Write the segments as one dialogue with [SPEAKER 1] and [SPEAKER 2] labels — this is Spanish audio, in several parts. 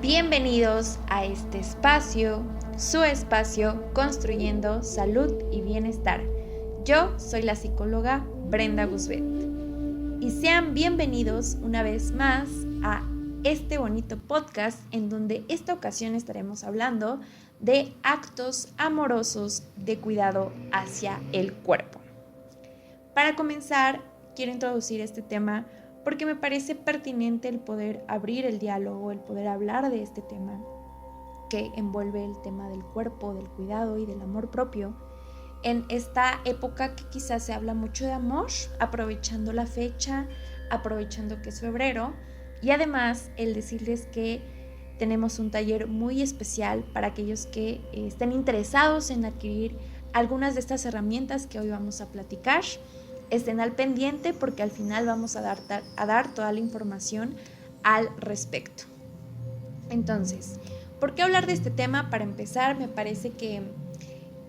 [SPEAKER 1] Bienvenidos a este espacio, su espacio Construyendo Salud y Bienestar. Yo soy la psicóloga Brenda Guzbet y sean bienvenidos una vez más a este bonito podcast en donde esta ocasión estaremos hablando de actos amorosos de cuidado hacia el cuerpo. Para comenzar, quiero introducir este tema porque me parece pertinente el poder abrir el diálogo, el poder hablar de este tema que envuelve el tema del cuerpo, del cuidado y del amor propio. En esta época que quizás se habla mucho de amor, aprovechando la fecha, aprovechando que es febrero, y además el decirles que tenemos un taller muy especial para aquellos que estén interesados en adquirir algunas de estas herramientas que hoy vamos a platicar. Estén al pendiente porque al final vamos a dar toda la información al respecto. Entonces, ¿por qué hablar de este tema? Para empezar, me parece que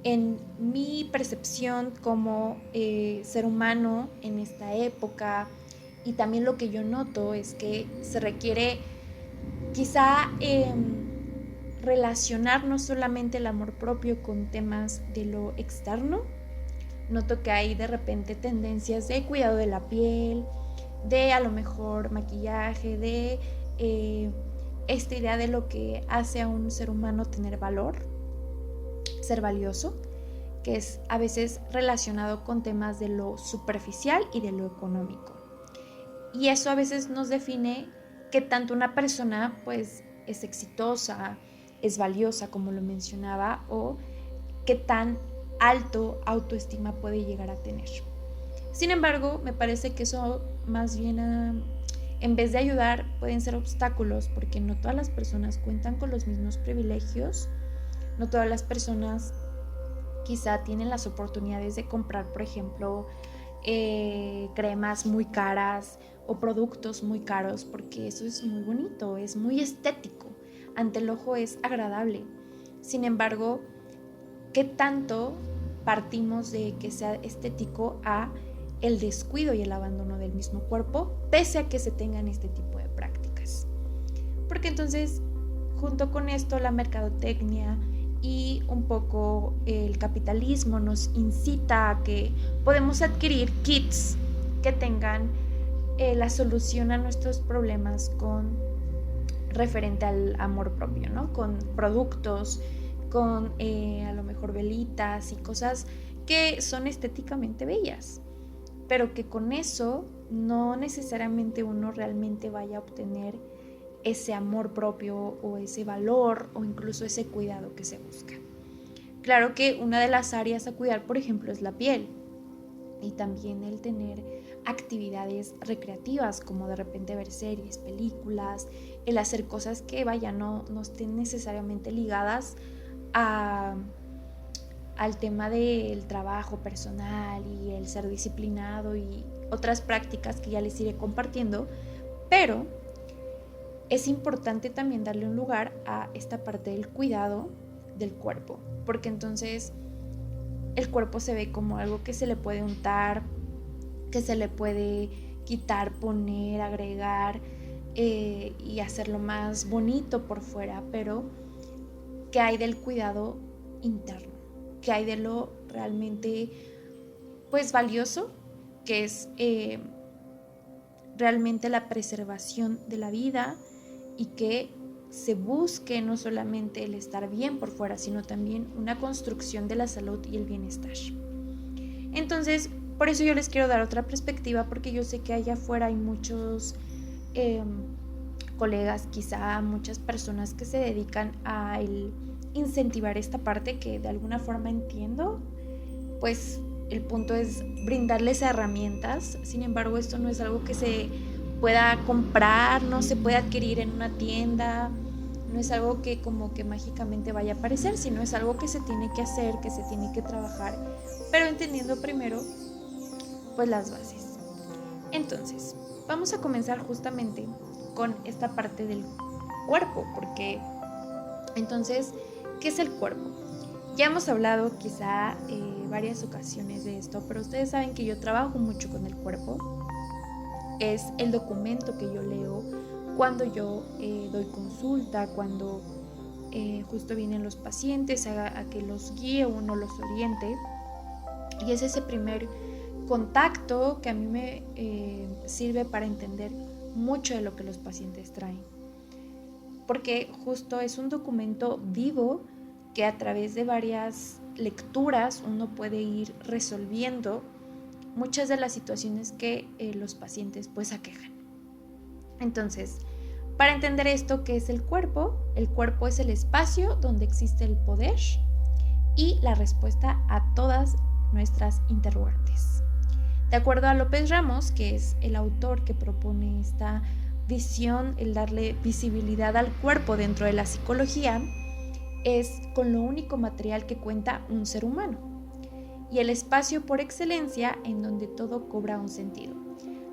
[SPEAKER 1] en mi percepción como ser humano en esta época y también lo que yo noto es que se requiere quizá relacionar no solamente el amor propio con temas de lo externo. Noto que hay de repente tendencias de cuidado de la piel, de a lo mejor maquillaje, de esta idea de lo que hace a un ser humano tener valor, ser valioso, que es a veces relacionado con temas de lo superficial y de lo económico. Y eso a veces nos define que tanto una persona pues es exitosa, es valiosa como lo mencionaba, o qué tan alto autoestima puede llegar a tener. Sin embargo, me parece que eso más bien en vez de ayudar pueden ser obstáculos porque no todas las personas cuentan con los mismos privilegios, no todas las personas quizá tienen las oportunidades de comprar, por ejemplo, cremas muy caras o productos muy caros, porque eso es muy bonito, es muy estético, ante el ojo es agradable. Sin embargo, ¿qué tanto partimos de que sea estético a el descuido y el abandono del mismo cuerpo, pese a que se tengan este tipo de prácticas? Porque entonces, junto con esto, la mercadotecnia y un poco el capitalismo nos incita a que podemos adquirir kits que tengan la solución a nuestros problemas con referente al amor propio, ¿no? Con productos, con a lo mejor velitas y cosas que son estéticamente bellas, pero que con eso no necesariamente uno realmente vaya a obtener ese amor propio o ese valor o incluso ese cuidado que se busca. Claro que una de las áreas a cuidar, por ejemplo, es la piel y también el tener actividades recreativas como de repente ver series, películas, el hacer cosas que no estén necesariamente ligadas al tema del trabajo personal y el ser disciplinado y otras prácticas que ya les iré compartiendo, pero es importante también darle un lugar a esta parte del cuidado del cuerpo, porque entonces el cuerpo se ve como algo que se le puede untar, que se le puede quitar, poner, agregar y hacerlo más bonito por fuera, pero ¿qué hay del cuidado interno? ¿Qué hay de lo realmente pues valioso? Que es realmente la preservación de la vida y que se busque no solamente el estar bien por fuera, sino también una construcción de la salud y el bienestar. Entonces, por eso yo les quiero dar otra perspectiva, porque yo sé que allá afuera hay muchos colegas, quizá muchas personas que se dedican a incentivar esta parte que de alguna forma entiendo, pues el punto es brindarles herramientas. Sin embargo, esto no es algo que se pueda comprar, no se puede adquirir en una tienda, no es algo que como que mágicamente vaya a aparecer, sino es algo que se tiene que hacer, que se tiene que trabajar, pero entendiendo primero pues las bases. Entonces, vamos a comenzar justamente con esta parte del cuerpo, porque entonces, ¿qué es el cuerpo? Ya hemos hablado quizá varias ocasiones de esto, pero ustedes saben que yo trabajo mucho con el cuerpo. Es el documento que yo leo cuando yo doy consulta, cuando justo vienen los pacientes a que los guíe, uno los oriente. Y es ese primer contacto que a mí me sirve para entender mucho de lo que los pacientes traen. Porque justo es un documento vivo que a través de varias lecturas uno puede ir resolviendo muchas de las situaciones que los pacientes pues aquejan. Entonces, para entender esto, ¿qué es el cuerpo? El cuerpo es el espacio donde existe el poder y la respuesta a todas nuestras interrogantes. De acuerdo a López Ramos, que es el autor que propone esta visión, el darle visibilidad al cuerpo dentro de la psicología, es con lo único material que cuenta un ser humano y el espacio por excelencia en donde todo cobra un sentido.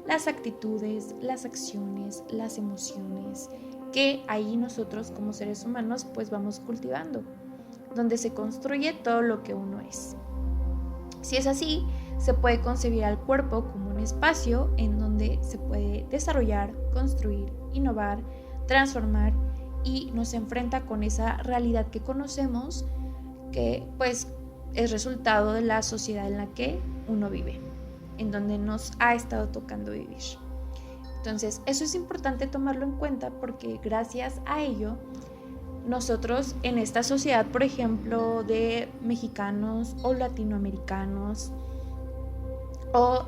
[SPEAKER 1] Las actitudes, las acciones, las emociones, que ahí nosotros como seres humanos pues vamos cultivando, donde se construye todo lo que uno es. Si es así, se puede concebir al cuerpo como un espacio en donde se puede desarrollar, construir, innovar, transformar y nos enfrenta con esa realidad que conocemos, que pues es resultado de la sociedad en la que uno vive, en donde nos ha estado tocando vivir. Entonces, eso es importante tomarlo en cuenta porque gracias a ello, nosotros en esta sociedad, por ejemplo, de mexicanos o latinoamericanos o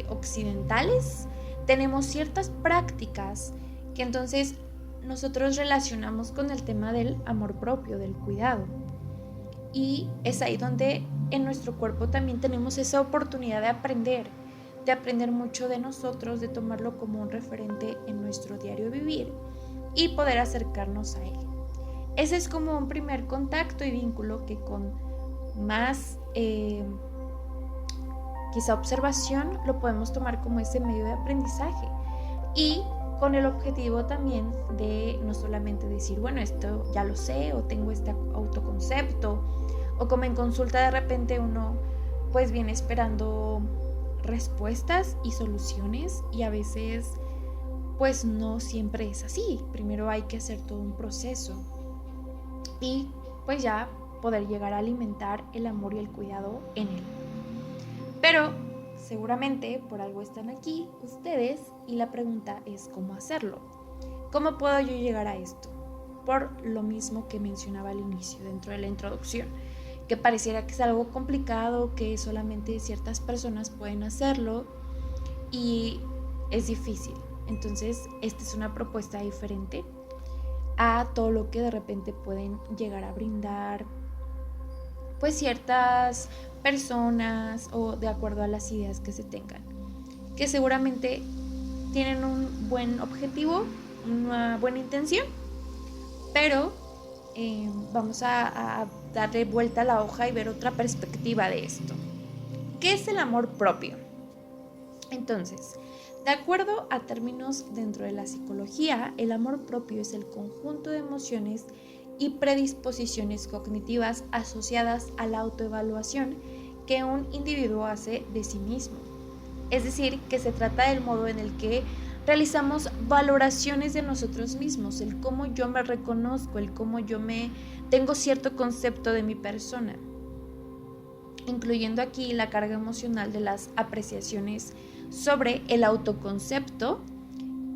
[SPEAKER 1] occidentales, tenemos ciertas prácticas que entonces nosotros relacionamos con el tema del amor propio, del cuidado. Y es ahí donde en nuestro cuerpo también tenemos esa oportunidad de aprender mucho de nosotros, de tomarlo como un referente en nuestro diario vivir y poder acercarnos a él. Ese es como un primer contacto y vínculo que con más quizá observación lo podemos tomar como ese medio de aprendizaje y con el objetivo también de no solamente decir, bueno, esto ya lo sé o tengo este autoconcepto, o como en consulta de repente uno pues viene esperando respuestas y soluciones y a veces pues no siempre es así. Primero hay que hacer todo un proceso y pues ya poder llegar a alimentar el amor y el cuidado en él. Pero seguramente por algo están aquí ustedes y la pregunta es cómo hacerlo. ¿Cómo puedo yo llegar a esto? Por lo mismo que mencionaba al inicio dentro de la introducción, que pareciera que es algo complicado, que solamente ciertas personas pueden hacerlo y es difícil. Entonces, esta es una propuesta diferente a todo lo que de repente pueden llegar a brindar pues ciertas personas o de acuerdo a las ideas que se tengan, que seguramente tienen un buen objetivo, una buena intención, pero vamos a darle vuelta a la hoja y ver otra perspectiva de esto. ¿Qué es el amor propio? Entonces, de acuerdo a términos dentro de la psicología, el amor propio es el conjunto de emociones y predisposiciones cognitivas asociadas a la autoevaluación que un individuo hace de sí mismo. Es decir, que se trata del modo en el que realizamos valoraciones de nosotros mismos, el cómo yo me reconozco, el cómo yo tengo cierto concepto de mi persona, incluyendo aquí la carga emocional de las apreciaciones sobre el autoconcepto,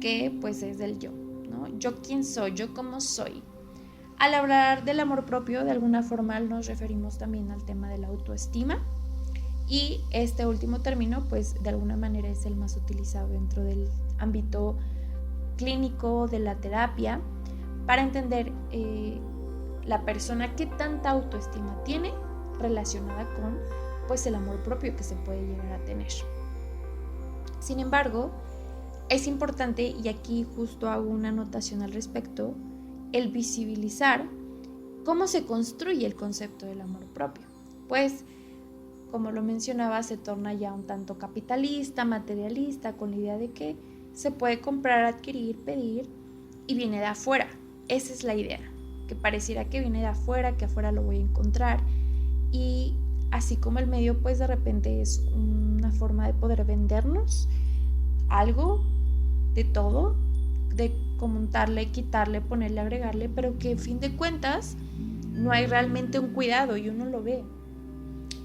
[SPEAKER 1] que pues es del yo, ¿no? Yo quién soy, yo cómo soy. Al hablar del amor propio, de alguna forma nos referimos también al tema de la autoestima y este último término pues de alguna manera es el más utilizado dentro del ámbito clínico de la terapia para entender la persona qué tanta autoestima tiene relacionada con pues el amor propio que se puede llegar a tener. Sin embargo, es importante, y aquí justo hago una anotación al respecto, el visibilizar cómo se construye el concepto del amor propio. Pues, como lo mencionaba, se torna ya un tanto capitalista, materialista, con la idea de que se puede comprar, adquirir, pedir y viene de afuera. Esa es la idea, que pareciera que viene de afuera, que afuera lo voy a encontrar y así como el medio pues de repente es una forma de poder vendernos algo de todo, de comentarle, quitarle, ponerle, agregarle, pero que a fin de cuentas no hay realmente un cuidado y uno lo ve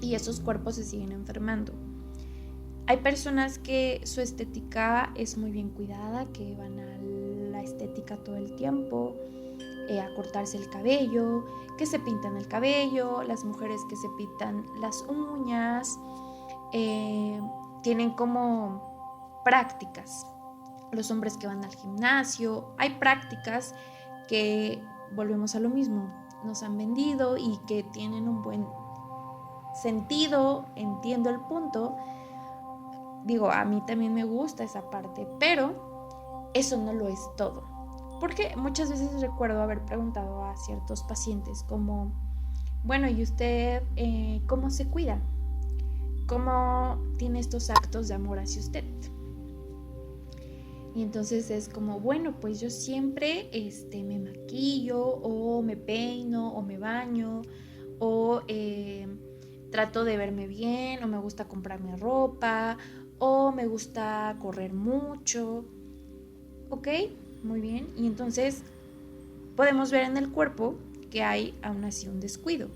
[SPEAKER 1] y esos cuerpos se siguen enfermando. Hay personas que su estética es muy bien cuidada, que van a la estética todo el tiempo, a cortarse el cabello, que se pintan el cabello, las mujeres que se pintan las uñas, tienen como prácticas. Los hombres que van al gimnasio, hay prácticas que, volvemos a lo mismo, nos han vendido y que tienen un buen sentido, entiendo el punto. Digo, a mí también me gusta esa parte, pero eso no lo es todo. Porque muchas veces recuerdo haber preguntado a ciertos pacientes como, bueno, ¿y usted cómo se cuida? ¿Cómo tiene estos actos de amor hacia usted? Y entonces es como, bueno, pues yo siempre me maquillo o me peino o me baño o trato de verme bien o me gusta comprarme ropa o me gusta correr mucho. ¿Ok? Muy bien. Y entonces podemos ver en el cuerpo que hay aún así un descuido,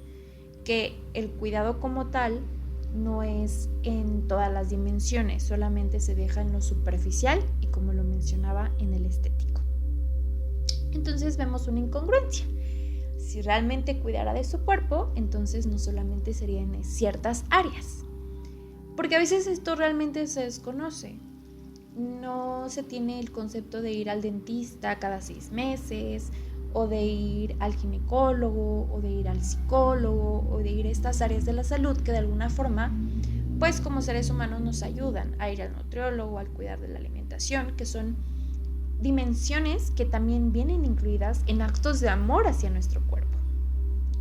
[SPEAKER 1] que el cuidado como tal no es en todas las dimensiones, solamente se deja en lo superficial y como lo mencionaba en el estético. Entonces vemos una incongruencia. Si realmente cuidara de su cuerpo, entonces no solamente sería en ciertas áreas, porque a veces esto realmente se desconoce. No se tiene el concepto de ir al dentista cada 6 meses, o de ir al ginecólogo, o de ir al psicólogo, o de ir a estas áreas de la salud que de alguna forma, pues como seres humanos nos ayudan a ir al nutriólogo, al cuidar de la alimentación, que son dimensiones que también vienen incluidas en actos de amor hacia nuestro cuerpo.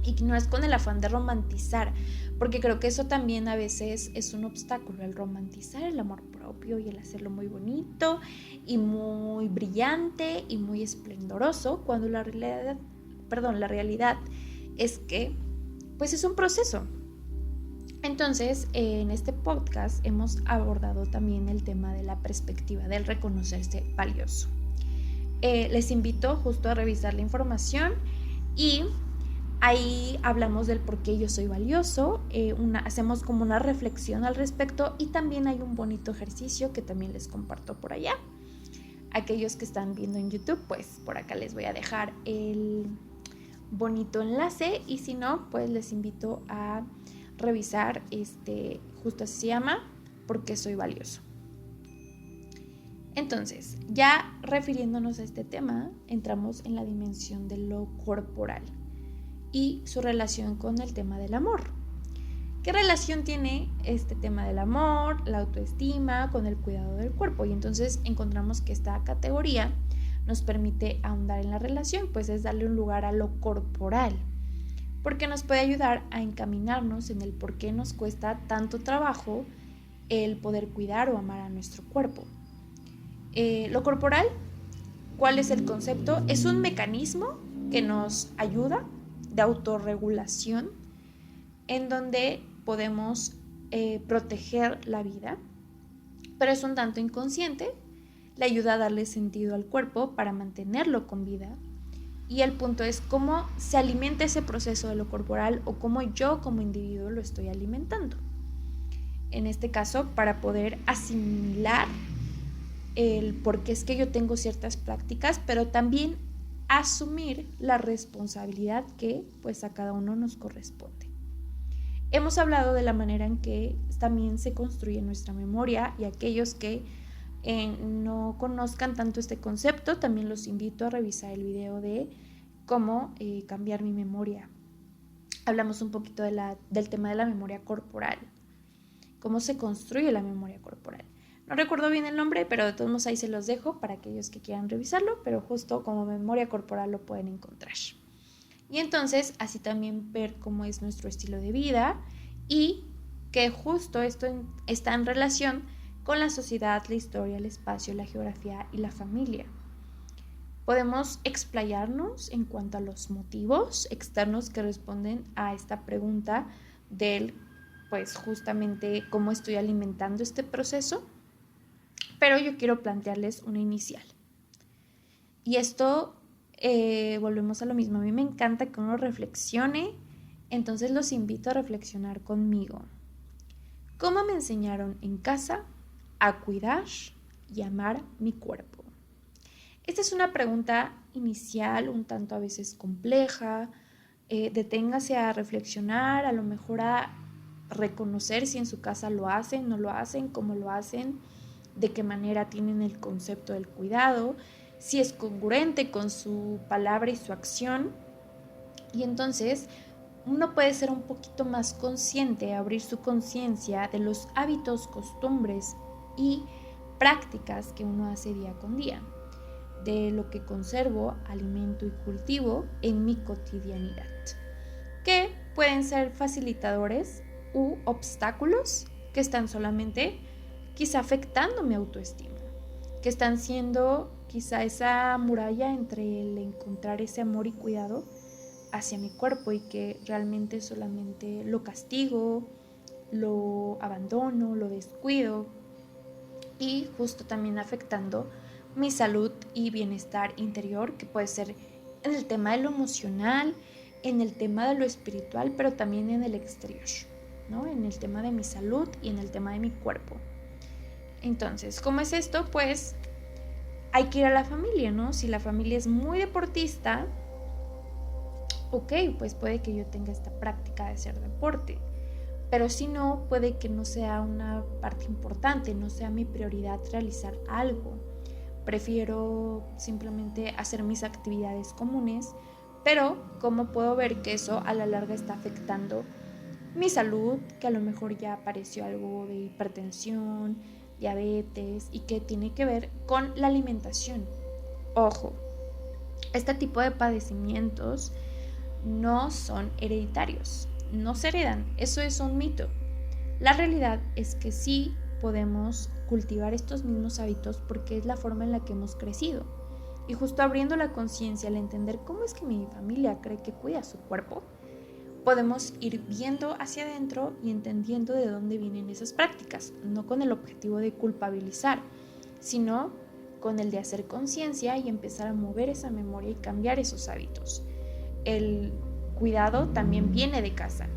[SPEAKER 1] Y no es con el afán de romantizar, porque creo que eso también a veces es un obstáculo, el romantizar el amor propio y el hacerlo muy bonito y muy brillante y muy esplendoroso, cuando la realidad es que pues es un proceso. Entonces, en este podcast hemos abordado también el tema de la perspectiva del reconocerse valioso. Les invito justo a revisar la información y ahí hablamos del por qué yo soy valioso, hacemos como una reflexión al respecto y también hay un bonito ejercicio que también les comparto por allá. Aquellos que están viendo en YouTube, pues por acá les voy a dejar el bonito enlace y si no, pues les invito a revisar, justo así se llama, ¿por qué soy valioso? Entonces, ya refiriéndonos a este tema, entramos en la dimensión de lo corporal y su relación con el tema del amor. ¿Qué relación tiene este tema del amor, la autoestima, con el cuidado del cuerpo? Y entonces encontramos que esta categoría nos permite ahondar en la relación, pues es darle un lugar a lo corporal, porque nos puede ayudar a encaminarnos en el por qué nos cuesta tanto trabajo el poder cuidar o amar a nuestro cuerpo. Lo corporal, ¿cuál es el concepto? Es un mecanismo que nos ayuda de autorregulación en donde podemos proteger la vida, pero es un tanto inconsciente, le ayuda a darle sentido al cuerpo para mantenerlo con vida y el punto es cómo se alimenta ese proceso de lo corporal o cómo yo como individuo lo estoy alimentando. En este caso, para poder asimilar el por qué es que yo tengo ciertas prácticas, pero también asumir la responsabilidad que pues a cada uno nos corresponde. Hemos hablado de la manera en que también se construye nuestra memoria y aquellos que no conozcan tanto este concepto, también los invito a revisar el video de cómo cambiar mi memoria. Hablamos un poquito del tema de la memoria corporal, cómo se construye la memoria corporal. No recuerdo bien el nombre, pero de todos modos ahí se los dejo para aquellos que quieran revisarlo, pero justo como memoria corporal lo pueden encontrar. Y entonces así también ver cómo es nuestro estilo de vida y que justo esto está en relación con la sociedad, la historia, el espacio, la geografía y la familia. Podemos explayarnos en cuanto a los motivos externos que responden a esta pregunta del, pues justamente cómo estoy alimentando este proceso, pero yo quiero plantearles una inicial. Y esto, volvemos a lo mismo, a mí me encanta que uno reflexione, entonces los invito a reflexionar conmigo. ¿Cómo me enseñaron en casa a cuidar y amar mi cuerpo? Esta es una pregunta inicial, un tanto a veces compleja. Deténgase a reflexionar, a lo mejor a reconocer si en su casa lo hacen, no lo hacen, cómo lo hacen, de qué manera tienen el concepto del cuidado, si es congruente con su palabra y su acción. Y entonces uno puede ser un poquito más consciente, abrir su conciencia de los hábitos, costumbres y prácticas que uno hace día con día, de lo que conservo, alimento y cultivo en mi cotidianidad, que pueden ser facilitadores u obstáculos que están solamente quizá afectando mi autoestima, que están siendo quizá esa muralla entre el encontrar ese amor y cuidado hacia mi cuerpo y que realmente solamente lo castigo, lo abandono, lo descuido y justo también afectando mi salud y bienestar interior, que puede ser en el tema de lo emocional, en el tema de lo espiritual, pero también en el exterior, ¿no? En el tema de mi salud y en el tema de mi cuerpo. Entonces, ¿cómo es esto? Pues hay que ir a la familia, ¿no? Si la familia es muy deportista, ok, pues puede que yo tenga esta práctica de hacer deporte, pero si no, puede que no sea una parte importante, no sea mi prioridad realizar algo. Prefiero simplemente hacer mis actividades comunes, pero ¿cómo puedo ver que eso a la larga está afectando mi salud? Que a lo mejor ya apareció algo de hipertensión, diabetes y que tiene que ver con la alimentación. Ojo, este tipo de padecimientos no son hereditarios, no se heredan, eso es un mito. La realidad es que sí podemos cultivar estos mismos hábitos porque es la forma en la que hemos crecido. Y justo abriendo la conciencia al entender cómo es que mi familia cree que cuida su cuerpo, podemos ir viendo hacia adentro y entendiendo de dónde vienen esas prácticas, no con el objetivo de culpabilizar, sino con el de hacer conciencia y empezar a mover esa memoria y cambiar esos hábitos. El cuidado también viene de casa.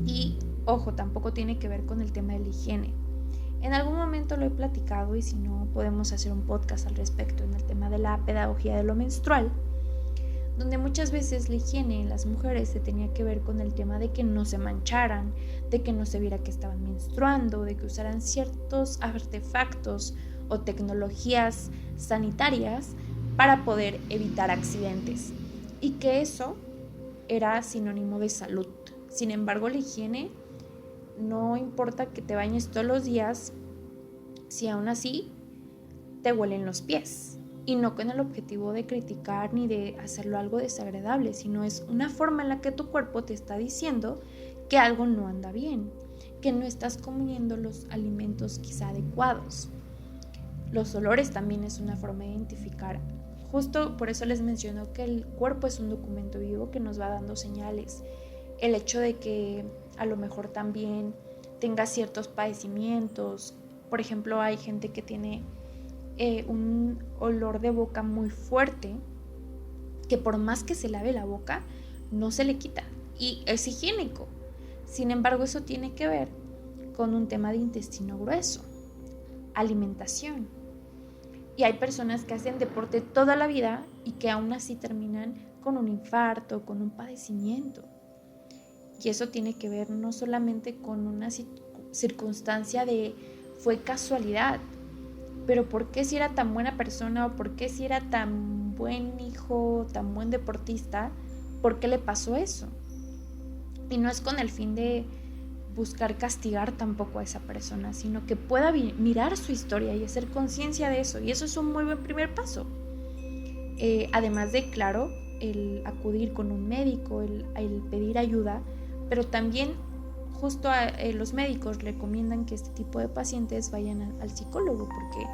[SPEAKER 1] Y ojo, tampoco tiene que ver con el tema de la higiene. En algún momento lo he platicado y si no podemos hacer un podcast al respecto en el tema de la pedagogía de lo menstrual, donde muchas veces la higiene en las mujeres se tenía que ver con el tema de que no se mancharan, de que no se viera que estaban menstruando, de que usaran ciertos artefactos o tecnologías sanitarias para poder evitar accidentes y que eso era sinónimo de salud. Sin embargo, la higiene no importa que te bañes todos los días si aún así te huelen los pies. Y no con el objetivo de criticar ni de hacerlo algo desagradable, sino es una forma en la que tu cuerpo te está diciendo que algo no anda bien, que no estás comiendo los alimentos quizá adecuados. Los olores también es una forma de identificar. Justo por eso les menciono que el cuerpo es un documento vivo que nos va dando señales. El hecho de que a lo mejor también tenga ciertos padecimientos. Por ejemplo, hay gente que tiene un olor de boca muy fuerte, que por más que se lave la boca, no se le quita. Y es higiénico. Sin embargo, eso tiene que ver con un tema de intestino grueso, alimentación. Y hay personas que hacen deporte toda la vida y que aún así terminan con un infarto, con un padecimiento. Y eso tiene que ver no solamente con una circunstancia de fue casualidad, pero ¿por qué si era tan buena persona o por qué si era tan buen hijo, tan buen deportista, por qué le pasó eso? Y no es con el fin de buscar castigar tampoco a esa persona, sino que pueda mirar su historia y hacer conciencia de eso. Y eso es un muy buen primer paso. Además de, claro, el acudir con un médico, el pedir ayuda, pero también justo los médicos recomiendan que este tipo de pacientes vayan al psicólogo porque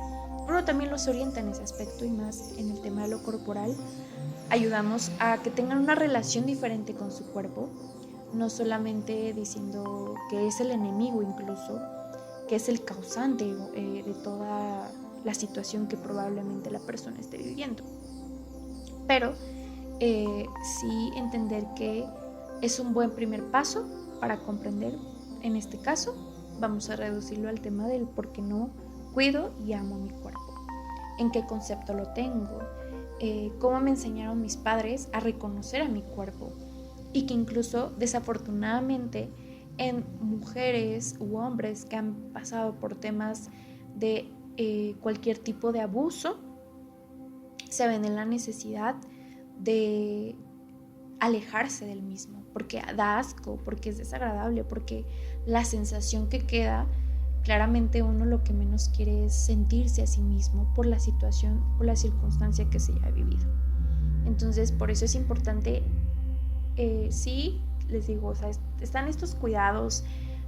[SPEAKER 1] uno también los orienta en ese aspecto y más en el tema de lo corporal. Ayudamos a que tengan una relación diferente con su cuerpo, no solamente diciendo que es el enemigo incluso, que es el causante de toda la situación que probablemente la persona esté viviendo. Pero sí entender que es un buen primer paso para comprender, en este caso, vamos a reducirlo al tema del por qué no cuido y amo mi cuerpo. ¿En qué concepto lo tengo? Cómo me enseñaron mis padres a reconocer a mi cuerpo. Y que incluso, desafortunadamente, en mujeres u hombres que han pasado por temas de cualquier tipo de abuso, se ven en la necesidad de alejarse del mismo, porque da asco, porque es desagradable, porque la sensación que queda, claramente uno lo que menos quiere es sentirse a sí mismo por la situación o la circunstancia que se haya vivido. Entonces, por eso es importante, sí, les digo, o sea, están estos cuidados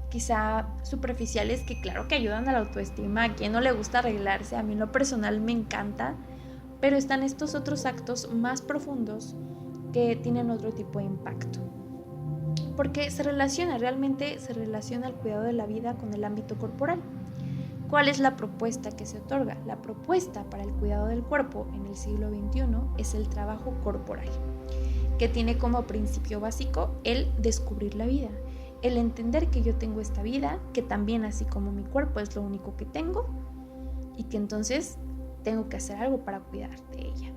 [SPEAKER 1] quizá superficiales que claro que ayudan a la autoestima, a quien no le gusta arreglarse, a mí en lo personal me encanta, pero están estos otros actos más profundos que tienen otro tipo de impacto. Porque realmente se relaciona el cuidado de la vida con el ámbito corporal. ¿Cuál es la propuesta que se otorga? La propuesta para el cuidado del cuerpo en el siglo XXI es el trabajo corporal, que tiene como principio básico el descubrir la vida, el entender que yo tengo esta vida, que también así como mi cuerpo es lo único que tengo y que entonces tengo que hacer algo para cuidar de ella.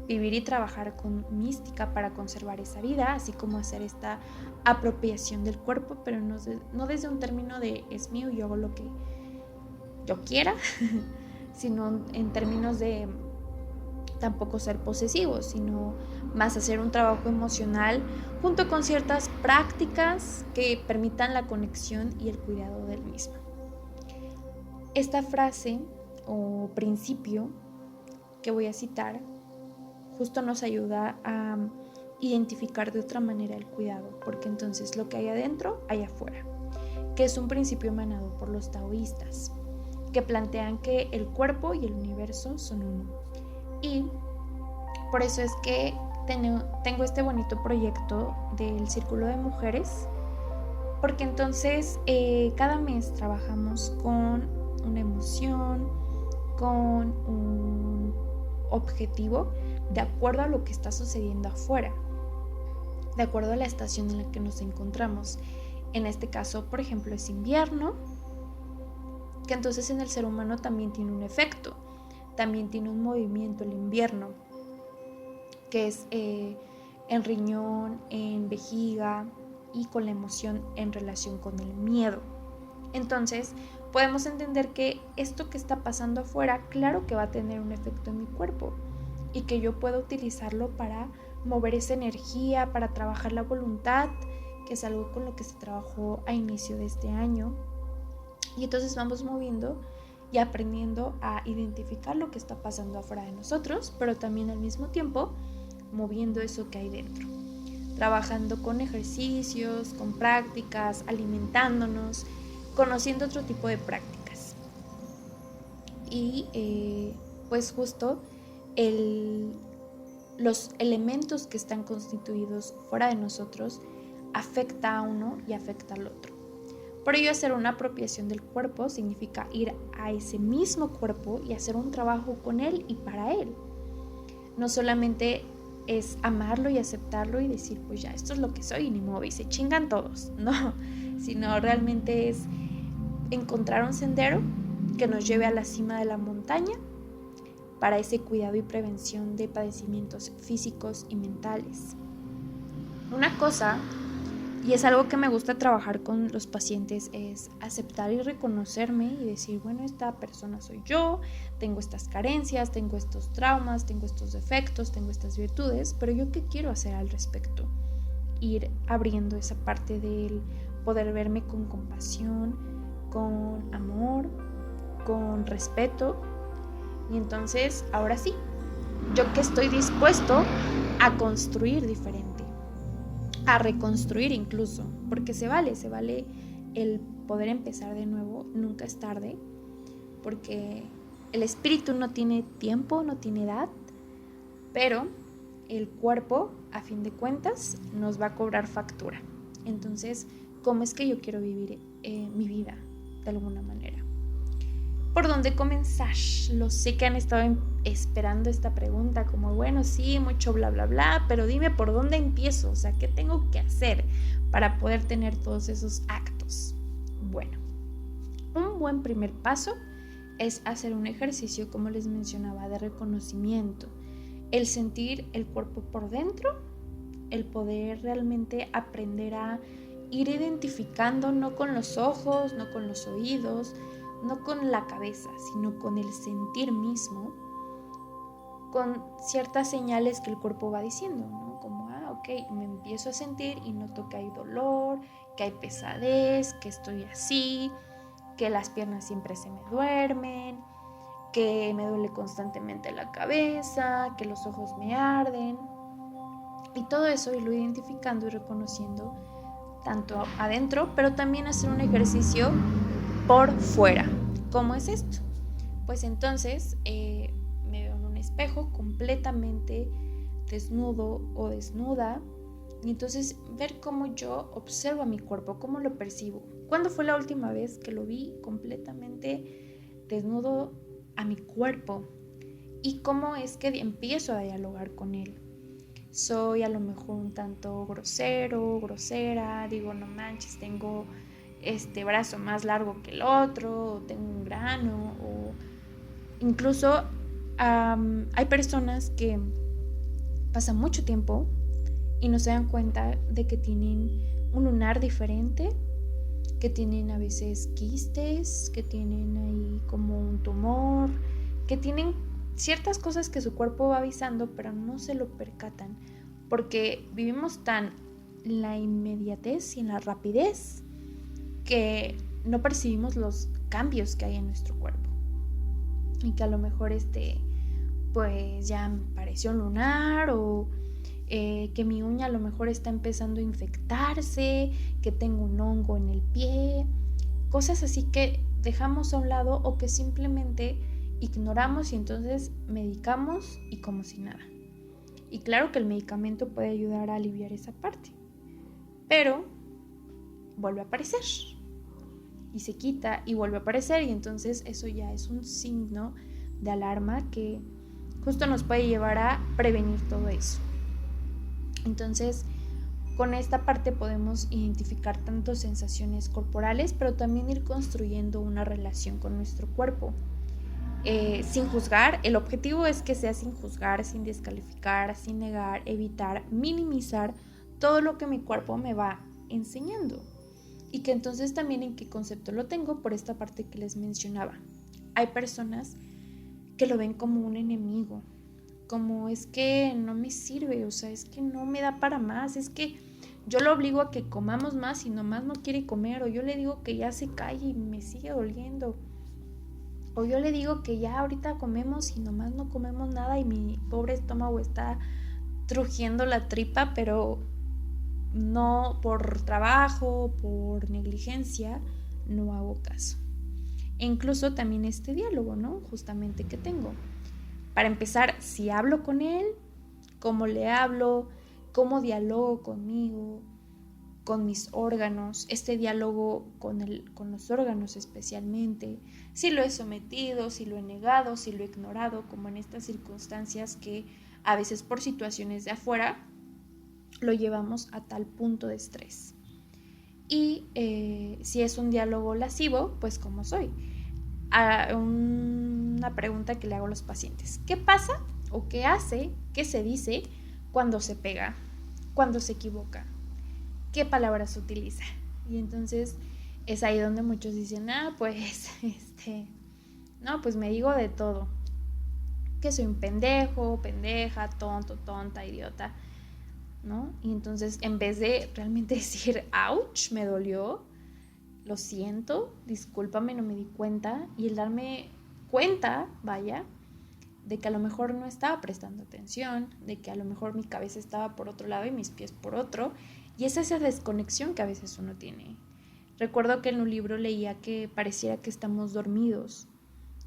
[SPEAKER 1] Vivir y trabajar con mística para conservar esa vida, así como hacer esta apropiación del cuerpo, pero no desde un término de es mío y yo hago lo que yo quiera, sino en términos de tampoco ser posesivos, sino más hacer un trabajo emocional junto con ciertas prácticas que permitan la conexión y el cuidado del mismo. Esta frase o principio que voy a citar justo nos ayuda a identificar de otra manera el cuidado, porque entonces lo que hay adentro hay afuera, que es un principio emanado por los taoístas, que plantean que el cuerpo y el universo son uno. Y por eso es que tengo este bonito proyecto del Círculo de Mujeres, porque entonces cada mes trabajamos con una emoción, con un objetivo de acuerdo a lo que está sucediendo afuera, de acuerdo a la estación en la que nos encontramos. En este caso, por ejemplo, es invierno, que entonces en el ser humano también tiene un efecto, también tiene un movimiento el invierno, que es en riñón, en vejiga y con la emoción en relación con el miedo. Entonces, podemos entender que esto que está pasando afuera, claro que va a tener un efecto en mi cuerpo y que yo puedo utilizarlo para mover esa energía, para trabajar la voluntad, que es algo con lo que se trabajó a inicio de este año. Y entonces vamos moviendo y aprendiendo a identificar lo que está pasando afuera de nosotros, pero también al mismo tiempo moviendo eso que hay dentro. Trabajando con ejercicios, con prácticas, alimentándonos, conociendo otro tipo de prácticas. Y pues justo los elementos que están constituidos fuera de nosotros afecta a uno y afecta al otro. Por ello, hacer una apropiación del cuerpo significa ir a ese mismo cuerpo y hacer un trabajo con él y para él. No solamente es amarlo y aceptarlo y decir, pues ya, esto es lo que soy y ni modo, y se chingan todos, no, sino realmente es encontrar un sendero que nos lleve a la cima de la montaña para ese cuidado y prevención de padecimientos físicos y mentales. Una cosa, y es algo que me gusta trabajar con los pacientes, es aceptar y reconocerme y decir, bueno, esta persona soy yo, tengo estas carencias, tengo estos traumas, tengo estos defectos, tengo estas virtudes, pero yo qué quiero hacer al respecto. Ir abriendo esa parte del poder verme con compasión, con amor, con respeto. Y entonces, ahora sí, yo que estoy dispuesto a construir diferente, a reconstruir incluso, porque se vale el poder empezar de nuevo, nunca es tarde, porque el espíritu no tiene tiempo, no tiene edad, pero el cuerpo, a fin de cuentas, nos va a cobrar factura. Entonces, ¿cómo es que yo quiero vivir mi vida de alguna manera? ¿Por dónde comenzar? Lo sé que han estado esperando esta pregunta, como bueno, sí, mucho bla, bla, bla, pero dime por dónde empiezo, o sea, ¿qué tengo que hacer para poder tener todos esos actos? Bueno, un buen primer paso es hacer un ejercicio, como les mencionaba, de reconocimiento, el sentir el cuerpo por dentro, el poder realmente aprender a ir identificando, no con los ojos, no con los oídos, no con la cabeza, sino con el sentir mismo, con ciertas señales que el cuerpo va diciendo, ¿no? Como, ok, me empiezo a sentir y noto que hay dolor, que hay pesadez, que estoy así, que las piernas siempre se me duermen, que me duele constantemente la cabeza, que los ojos me arden. Y todo eso irlo identificando y reconociendo tanto adentro, pero también hacer un ejercicio por fuera. ¿Cómo es esto? Pues entonces me veo en un espejo completamente desnudo o desnuda, y entonces ver cómo yo observo a mi cuerpo, cómo lo percibo. ¿Cuándo fue la última vez que lo vi completamente desnudo a mi cuerpo? Y cómo es que empiezo a dialogar con él. Soy a lo mejor un tanto grosero, grosera, digo, no manches, tengo este brazo más largo que el otro, o tengo un grano, o incluso hay personas que pasan mucho tiempo y no se dan cuenta de que tienen un lunar diferente, que tienen a veces quistes, que tienen ahí como un tumor, que tienen ciertas cosas que su cuerpo va avisando, pero no se lo percatan, porque vivimos tan en la inmediatez y en la rapidez que no percibimos los cambios que hay en nuestro cuerpo. Y que a lo mejor pues ya me pareció un lunar, o que mi uña a lo mejor está empezando a infectarse, que tengo un hongo en el pie, cosas así que dejamos a un lado o que simplemente ignoramos y entonces medicamos y como si nada. Y claro que el medicamento puede ayudar a aliviar esa parte, pero vuelve a aparecer y se quita y vuelve a aparecer, y entonces eso ya es un signo de alarma que justo nos puede llevar a prevenir todo eso. Entonces, con esta parte podemos identificar tanto sensaciones corporales, pero también ir construyendo una relación con nuestro cuerpo. Sin juzgar, el objetivo es que sea sin juzgar, sin descalificar, sin negar, evitar, minimizar todo lo que mi cuerpo me va enseñando. Y que entonces también en qué concepto lo tengo, por esta parte que les mencionaba. Hay personas que lo ven como un enemigo, como es que no me sirve, o sea, es que no me da para más, es que yo lo obligo a que comamos más y nomás no quiere comer, o yo le digo que ya se calle y me sigue doliendo, o yo le digo que ya ahorita comemos y nomás no comemos nada y mi pobre estómago está trujiendo la tripa, pero no por trabajo, por negligencia, no hago caso. E incluso también este diálogo, ¿no? Justamente que tengo. Para empezar, si hablo con él, cómo le hablo, cómo dialogo conmigo, con mis órganos, este diálogo con los órganos especialmente, si lo he sometido, si lo he negado, si lo he ignorado, como en estas circunstancias que a veces por situaciones de afuera lo llevamos a tal punto de estrés. Y si es un diálogo lascivo, pues ¿cómo soy? Una pregunta que le hago a los pacientes: ¿qué pasa o qué hace, qué se dice cuando se pega, cuando se equivoca? ¿Qué palabras utiliza? Y entonces es ahí donde muchos dicen, pues no, pues me digo de todo, que soy un pendejo, pendeja, tonto, tonta, idiota, ¿no? Y entonces en vez de realmente decir, ouch, me dolió, lo siento, discúlpame, no me di cuenta, y el darme cuenta, vaya, de que a lo mejor no estaba prestando atención, de que a lo mejor mi cabeza estaba por otro lado y mis pies por otro, y es esa desconexión que a veces uno tiene. Recuerdo que en un libro leía que pareciera que estamos dormidos,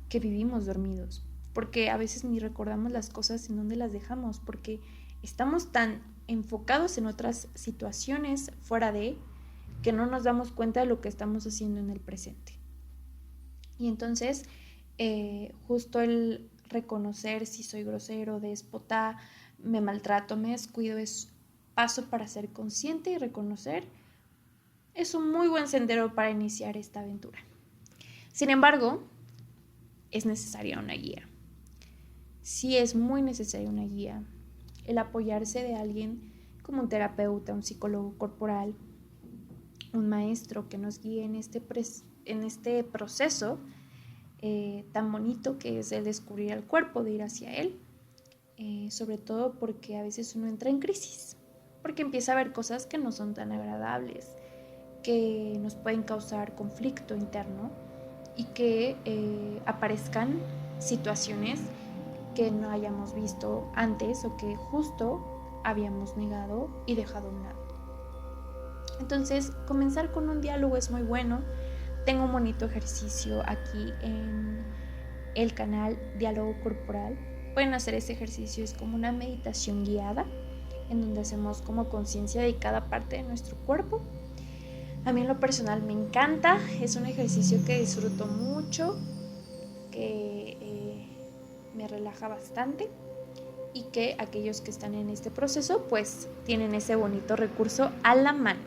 [SPEAKER 1] que vivimos dormidos, porque a veces ni recordamos las cosas en donde las dejamos, porque estamos tan enfocados en otras situaciones fuera de que no nos damos cuenta de lo que estamos haciendo en el presente. Y entonces Justo el reconocer si soy grosero, déspota, me maltrato, me descuido, es paso para ser consciente y reconocer. Es un muy buen sendero para iniciar esta aventura. Sin embargo, es necesaria una guía. Sí es muy necesaria una guía. El apoyarse de alguien como un terapeuta, un psicólogo corporal, un maestro que nos guíe en este proceso tan bonito que es el descubrir el cuerpo, de ir hacia él, sobre todo porque a veces uno entra en crisis, porque empieza a ver cosas que no son tan agradables, que nos pueden causar conflicto interno y que aparezcan situaciones que no hayamos visto antes o que justo habíamos negado y dejado a un lado. Entonces, comenzar con un diálogo es muy bueno. Tengo un bonito ejercicio aquí en el canal Diálogo Corporal. Pueden hacer ese ejercicio, es como una meditación guiada en donde hacemos como conciencia de cada parte de nuestro cuerpo. A mí en lo personal me encanta, es un ejercicio que disfruto mucho, que me relaja bastante y que aquellos que están en este proceso pues tienen ese bonito recurso a la mano.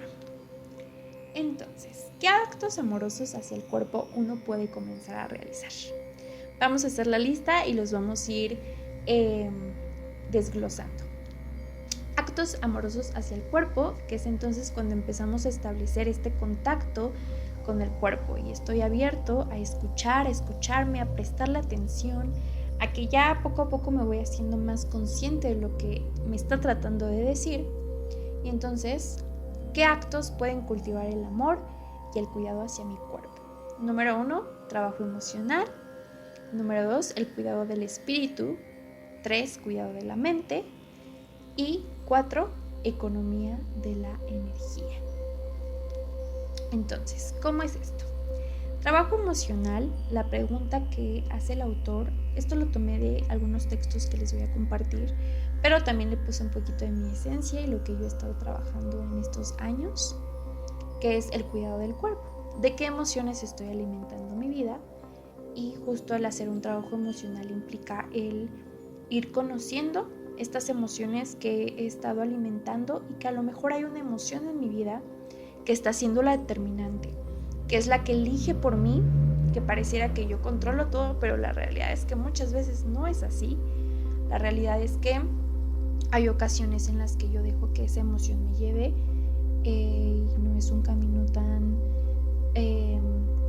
[SPEAKER 1] Entonces, ¿qué actos amorosos hacia el cuerpo uno puede comenzar a realizar? Vamos a hacer la lista y los vamos a ir desglosando. Actos amorosos hacia el cuerpo, que es entonces cuando empezamos a establecer este contacto con el cuerpo y estoy abierto a escuchar, a escucharme, a prestarle atención, a que ya poco a poco me voy haciendo más consciente de lo que me está tratando de decir. Y entonces, ¿qué actos pueden cultivar el amor y el cuidado hacia mi cuerpo? Número 1, trabajo emocional. Número 2, el cuidado del espíritu. 3, cuidado de la mente. Y 4, economía de la energía. Entonces, ¿cómo es esto? Trabajo emocional, la pregunta que hace el autor, esto lo tomé de algunos textos que les voy a compartir, pero también le puse un poquito de mi esencia y lo que yo he estado trabajando en estos años, que es el cuidado del cuerpo. ¿De qué emociones estoy alimentando mi vida? Y justo al hacer un trabajo emocional implica el ir conociendo estas emociones que he estado alimentando y que a lo mejor hay una emoción en mi vida que está siendo la determinante, que es la que elige por mí, que pareciera que yo controlo todo, pero la realidad es que muchas veces no es así. La realidad es que hay ocasiones en las que yo dejo que esa emoción me lleve y no es un camino tan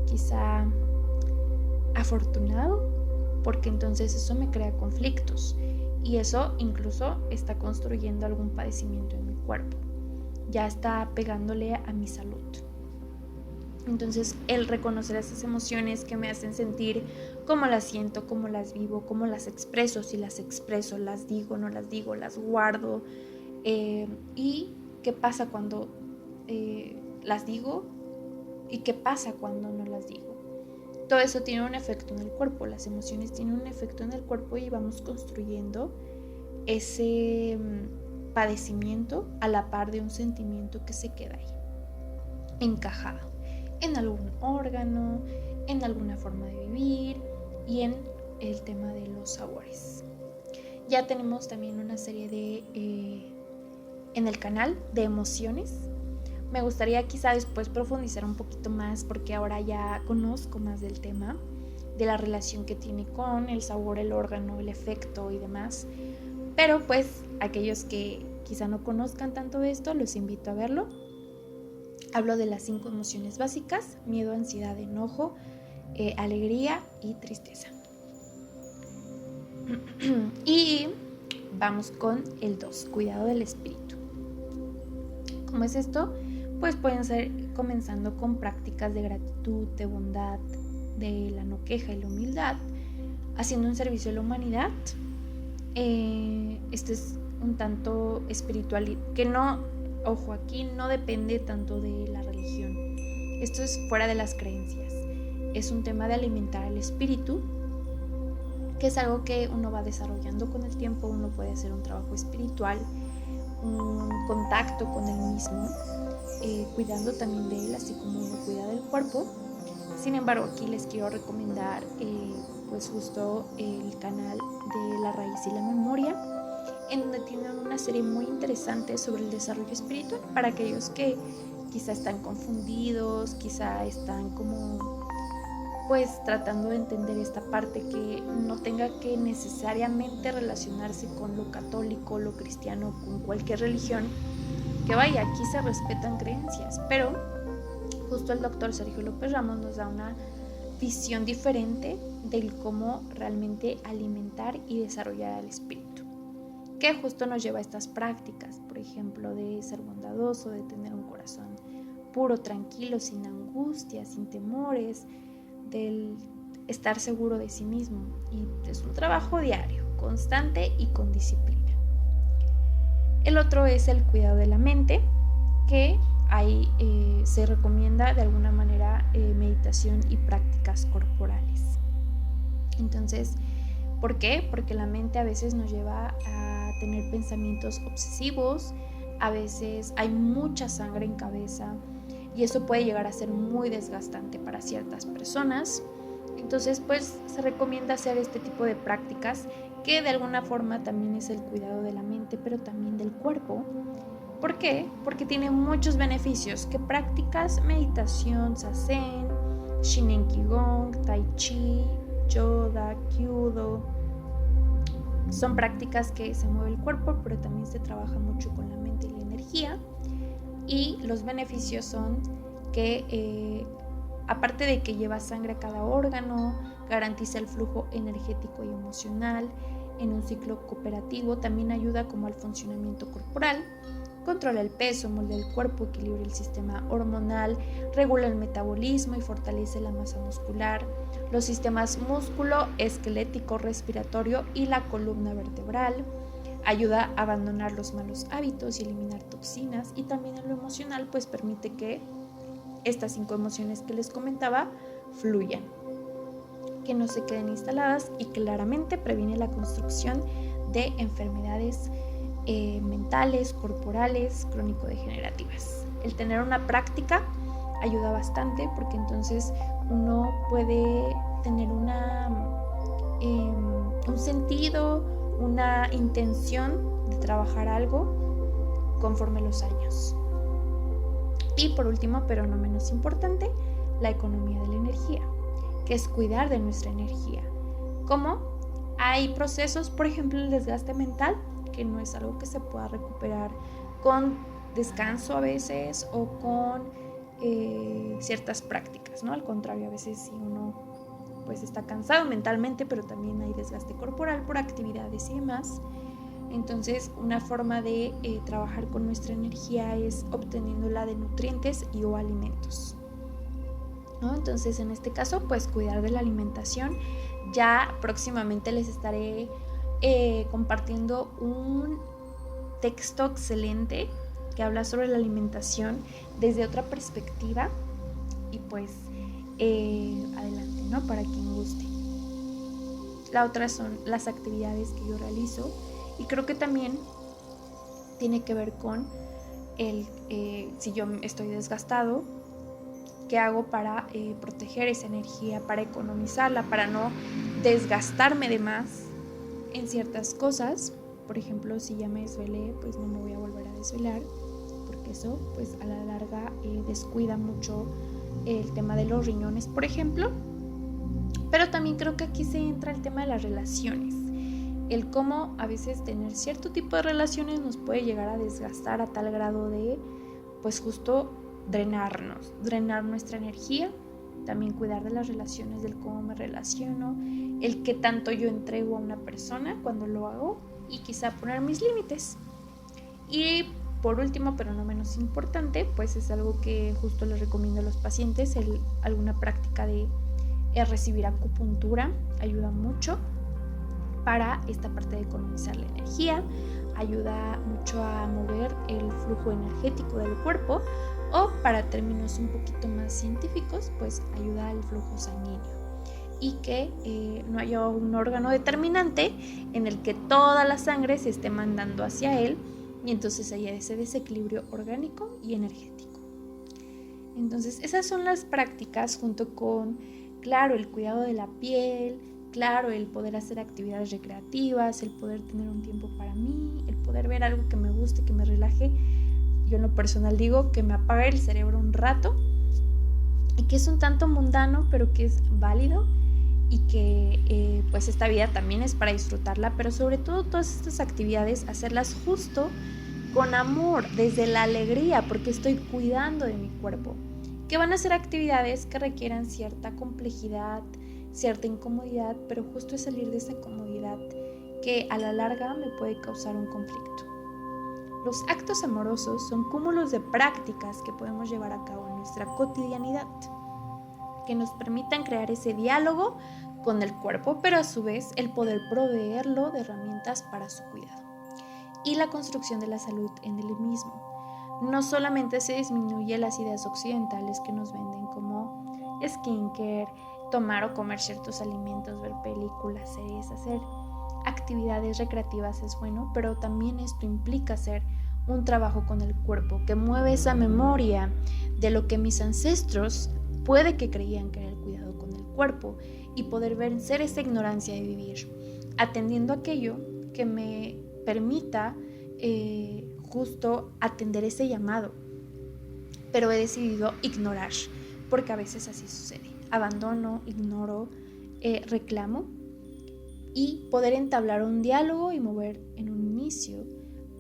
[SPEAKER 1] quizá afortunado, porque entonces eso me crea conflictos y eso incluso está construyendo algún padecimiento en mi cuerpo, ya está pegándole a mi salud. Entonces el reconocer esas emociones que me hacen sentir cómo las siento, cómo las vivo, cómo las expreso, si las expreso, las digo, no las digo, las guardo, y qué pasa cuando las digo y qué pasa cuando no las digo. Todo eso tiene un efecto en el cuerpo, las emociones tienen un efecto en el cuerpo y vamos construyendo ese padecimiento a la par de un sentimiento que se queda ahí, encajado en algún órgano, en alguna forma de vivir y en el tema de los sabores. Ya tenemos también una serie en el canal de emociones. Me gustaría quizá después profundizar un poquito más porque ahora ya conozco más del tema, de la relación que tiene con el sabor, el órgano, el efecto y demás. Pero pues aquellos que quizá no conozcan tanto de esto, los invito a verlo. Hablo de las 5 emociones básicas: miedo, ansiedad, enojo, alegría y tristeza. Y vamos con el 2, cuidado del espíritu. ¿Cómo es esto? Pues pueden ser comenzando con prácticas de gratitud, de bondad, de la no queja y la humildad, haciendo un servicio a la humanidad. Este es un tanto espiritual, que no, ojo, aquí no depende tanto de la religión. Esto es fuera de las creencias. Es un tema de alimentar el espíritu, que es algo que uno va desarrollando con el tiempo. Uno puede hacer un trabajo espiritual, un contacto con el mismo, cuidando también de él, así como uno cuida del cuerpo, Sin embargo, aquí les quiero recomendar pues justo el canal de La Raíz y la Memoria, en donde tienen una serie muy interesante sobre el desarrollo espiritual para aquellos que quizá están confundidos, quizá están como pues tratando de entender esta parte, que no tenga que necesariamente relacionarse con lo católico, lo cristiano, con cualquier religión, que vaya, aquí se respetan creencias, pero justo el doctor Sergio López Ramos nos da una visión diferente del cómo realmente alimentar y desarrollar al espíritu, que justo nos lleva a estas prácticas, por ejemplo, de ser bondadoso, de tener un corazón puro, tranquilo, sin angustia, sin temores, del estar seguro de sí mismo. Y es un trabajo diario, constante y con disciplina. El otro es el cuidado de la mente, que ahí se recomienda de alguna manera meditación y prácticas corporales. Entonces, ¿por qué? Porque la mente a veces nos lleva a tener pensamientos obsesivos, a veces hay mucha sangre en cabeza y eso puede llegar a ser muy desgastante para ciertas personas. Entonces, pues se recomienda hacer este tipo de prácticas, que de alguna forma también es el cuidado de la mente, pero también del cuerpo. ¿Por qué? Porque tiene muchos beneficios, que practicas meditación, zazen, shinen qigong, tai chi, yoga, kyudo. Son prácticas que se mueve el cuerpo, pero también se trabaja mucho con la mente y la energía. Y los beneficios son que aparte de que lleva sangre a cada órgano, garantiza el flujo energético y emocional en un ciclo cooperativo, también ayuda como al funcionamiento corporal, controla el peso, moldea el cuerpo, equilibra el sistema hormonal, regula el metabolismo y fortalece la masa muscular, los sistemas músculo, esquelético, respiratorio y la columna vertebral. Ayuda a abandonar los malos hábitos y eliminar toxinas, y también en lo emocional pues permite que estas 5 emociones que les comentaba fluyan, que no se queden instaladas, y claramente previene la construcción de enfermedades mentales, corporales, crónico-degenerativas. El tener una práctica ayuda bastante, porque entonces uno puede tener un sentido, una intención de trabajar algo conforme los años. Y por último, pero no menos importante, la economía de la energía, que es cuidar de nuestra energía. ¿Cómo? Hay procesos, por ejemplo, el desgaste mental, que no es algo que se pueda recuperar con descanso a veces o con ciertas prácticas, ¿no? Al contrario, a veces si uno pues está cansado mentalmente, pero también hay desgaste corporal por actividades y demás. Entonces, una forma de trabajar con nuestra energía es obteniéndola de nutrientes y o alimentos, ¿no? Entonces, en este caso, pues cuidar de la alimentación. Ya próximamente les estaré compartiendo un texto excelente que habla sobre la alimentación desde otra perspectiva, y pues adelante, ¿no? Para quien guste. La otra son las actividades que yo realizo, y creo que también tiene que ver con si yo estoy desgastado, ¿qué hago para proteger esa energía, para economizarla, para no desgastarme de más en ciertas cosas? Por ejemplo, si ya me desvelé, pues no me voy a volver a desvelar, porque eso pues a la larga descuida mucho el tema de los riñones, por ejemplo. Pero también creo que aquí se entra el tema de las relaciones, el cómo a veces tener cierto tipo de relaciones nos puede llegar a desgastar a tal grado de pues justo drenar nuestra energía. También cuidar de las relaciones, del cómo me relaciono, el qué tanto yo entrego a una persona cuando lo hago, y quizá poner mis límites. Y por último, pero no menos importante, pues es algo que justo les recomiendo a los pacientes, alguna práctica de recibir acupuntura ayuda mucho para esta parte de economizar la energía, ayuda mucho a mover el flujo energético del cuerpo, o para términos un poquito más científicos, pues ayuda al flujo sanguíneo, y que no haya un órgano determinante en el que toda la sangre se esté mandando hacia él, y entonces haya ese desequilibrio orgánico y energético. Entonces, esas son las prácticas junto con, claro, el cuidado de la piel, claro, el poder hacer actividades recreativas, el poder tener un tiempo para mí, el poder ver algo que me guste, que me relaje. Yo en lo personal digo que me apaga el cerebro un rato y que es un tanto mundano, pero que es válido y que pues esta vida también es para disfrutarla, pero sobre todo todas estas actividades hacerlas justo con amor, desde la alegría, porque estoy cuidando de mi cuerpo, que van a ser actividades que requieran cierta complejidad, cierta incomodidad, pero justo es salir de esa comodidad que a la larga me puede causar un conflicto. Los actos amorosos son cúmulos de prácticas que podemos llevar a cabo en nuestra cotidianidad, que nos permitan crear ese diálogo con el cuerpo, pero a su vez el poder proveerlo de herramientas para su cuidado y la construcción de la salud en él mismo. No solamente se disminuye las ideas occidentales que nos venden como skincare, tomar o comer ciertos alimentos, ver películas, series, hacer actividades recreativas es bueno, pero también esto implica hacer un trabajo con el cuerpo que mueve esa memoria de lo que mis ancestros puede que creían que era el cuidado con el cuerpo y poder vencer esa ignorancia de vivir, atendiendo aquello que me permita justo atender ese llamado, pero he decidido ignorar, porque a veces así sucede. Abandono, ignoro, reclamo, y poder entablar un diálogo y mover en un inicio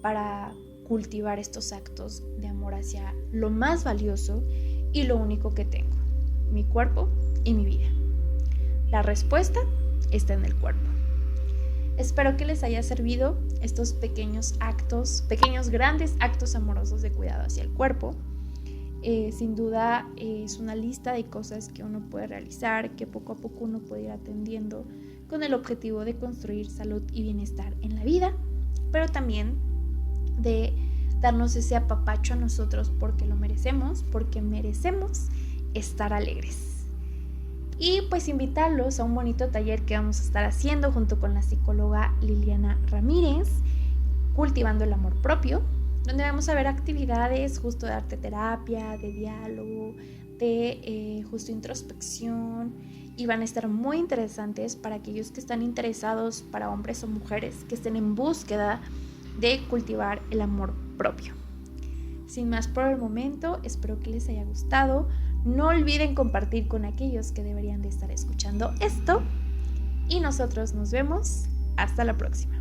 [SPEAKER 1] para cultivar estos actos de amor hacia lo más valioso y lo único que tengo, mi cuerpo y mi vida. La respuesta está en el cuerpo. Espero que les haya servido estos pequeños grandes actos amorosos de cuidado hacia el cuerpo. Sin duda es una lista de cosas que uno puede realizar, que poco a poco uno puede ir atendiendo con el objetivo de construir salud y bienestar en la vida, pero también de darnos ese apapacho a nosotros porque lo merecemos, porque merecemos estar alegres. Y pues invitarlos a un bonito taller que vamos a estar haciendo junto con la psicóloga Liliana Ramírez, Cultivando el Amor Propio, donde vamos a ver actividades justo de arte terapia, de diálogo, de justo introspección, y van a estar muy interesantes para aquellos que están interesados, para hombres o mujeres que estén en búsqueda de cultivar el amor propio. Sin más por el momento, espero que les haya gustado. No olviden compartir con aquellos que deberían de estar escuchando esto y nosotros nos vemos hasta la próxima.